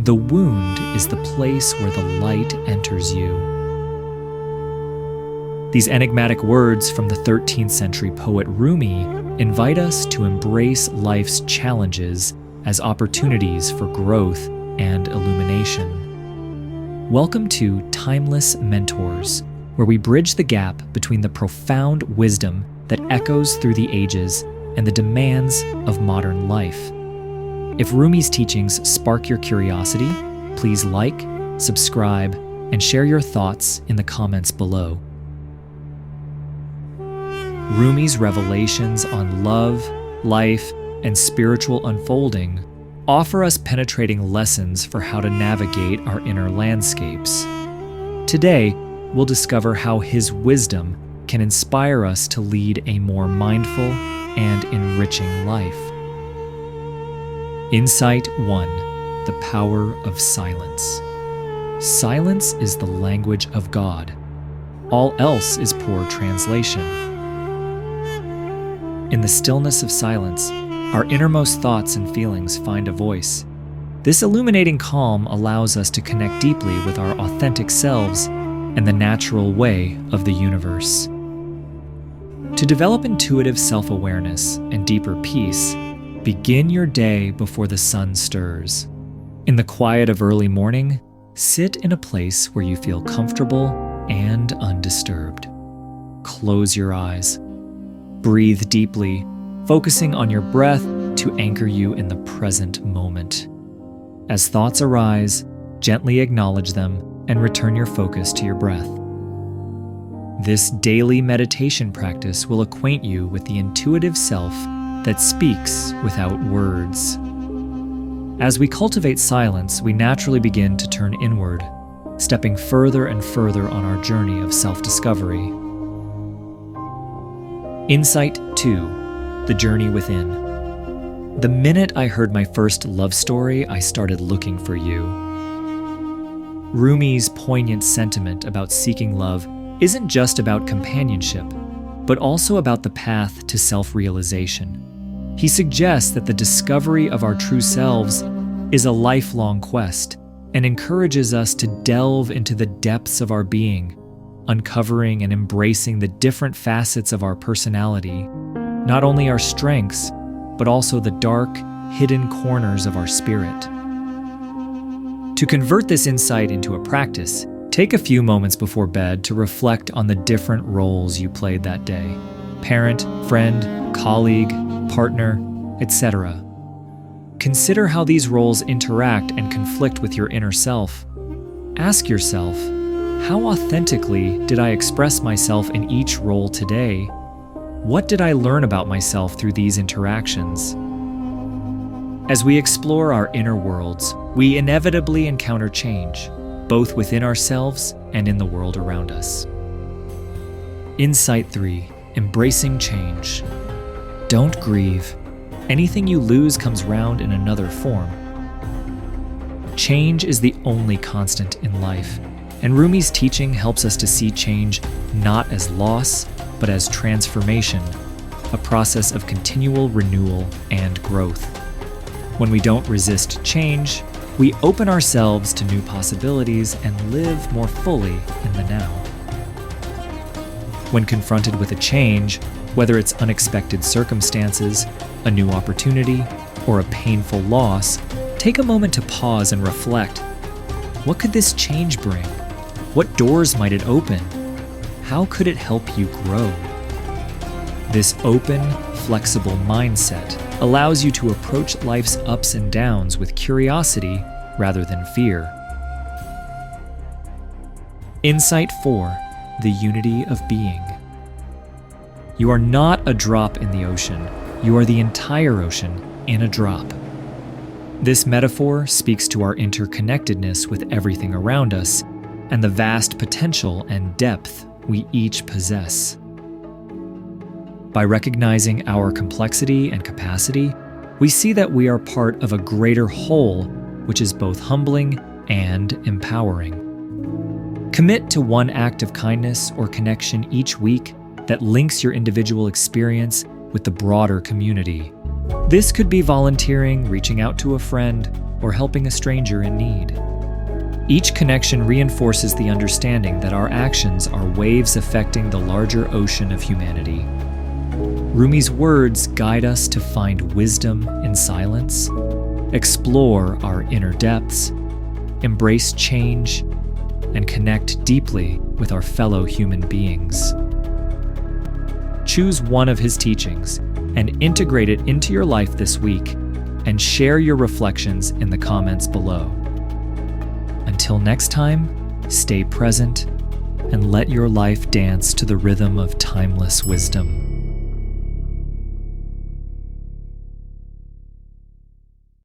The wound is the place where the light enters you. These enigmatic words from the 13th century poet Rumi invite us to embrace life's challenges as opportunities for growth and illumination. Welcome to Timeless Mentors, where we bridge the gap between the profound wisdom that echoes through the ages and the demands of modern life. If Rumi's teachings spark your curiosity, please like, subscribe, and share your thoughts in the comments below. Rumi's revelations on love, life, and spiritual unfolding offer us penetrating lessons for how to navigate our inner landscapes. Today, we'll discover how his wisdom can inspire us to lead a more mindful and enriching life. Insight 1: The Power of Silence. Silence is the language of God. All else is poor translation. In the stillness of silence, our innermost thoughts and feelings find a voice. This illuminating calm allows us to connect deeply with our authentic selves and the natural way of the universe. To develop intuitive self-awareness and deeper peace, begin your day before the sun stirs. In the quiet of early morning, sit in a place where you feel comfortable and undisturbed. Close your eyes. Breathe deeply, focusing on your breath to anchor you in the present moment. As thoughts arise, gently acknowledge them and return your focus to your breath. This daily meditation practice will acquaint you with the intuitive self that speaks without words. As we cultivate silence, we naturally begin to turn inward, stepping further and further on our journey of self-discovery. Insight 2: The Journey Within. The minute I heard my first love story, I started looking for you. Rumi's poignant sentiment about seeking love isn't just about companionship, but also about the path to self-realization. He suggests that the discovery of our true selves is a lifelong quest and encourages us to delve into the depths of our being, uncovering and embracing the different facets of our personality, not only our strengths, but also the dark, hidden corners of our spirit. To convert this insight into a practice, take a few moments before bed to reflect on the different roles you played that day: parent, friend, colleague, partner, etc. Consider how these roles interact and conflict with your inner self. Ask yourself, how authentically did I express myself in each role today? What did I learn about myself through these interactions? As we explore our inner worlds, we inevitably encounter change, both within ourselves and in the world around us. Insight 3: Embracing change. Don't grieve. Anything you lose comes round in another form. Change is the only constant in life, and Rumi's teaching helps us to see change not as loss, but as transformation, a process of continual renewal and growth. When we don't resist change, we open ourselves to new possibilities and live more fully in the now. When confronted with a change, whether it's unexpected circumstances, a new opportunity, or a painful loss, take a moment to pause and reflect. What could this change bring? What doors might it open? How could it help you grow? This open, flexible mindset allows you to approach life's ups and downs with curiosity rather than fear. Insight 4: The Unity of Being. You are not a drop in the ocean. You are the entire ocean in a drop. This metaphor speaks to our interconnectedness with everything around us and the vast potential and depth we each possess. By recognizing our complexity and capacity, we see that we are part of a greater whole, which is both humbling and empowering. Commit to one act of kindness or connection each week that links your individual experience with the broader community. This could be volunteering, reaching out to a friend, or helping a stranger in need. Each connection reinforces the understanding that our actions are waves affecting the larger ocean of humanity. Rumi's words guide us to find wisdom in silence, explore our inner depths, embrace change, and connect deeply with our fellow human beings. Choose one of his teachings and integrate it into your life this week, and share your reflections in the comments below. Until next time, stay present and let your life dance to the rhythm of timeless wisdom.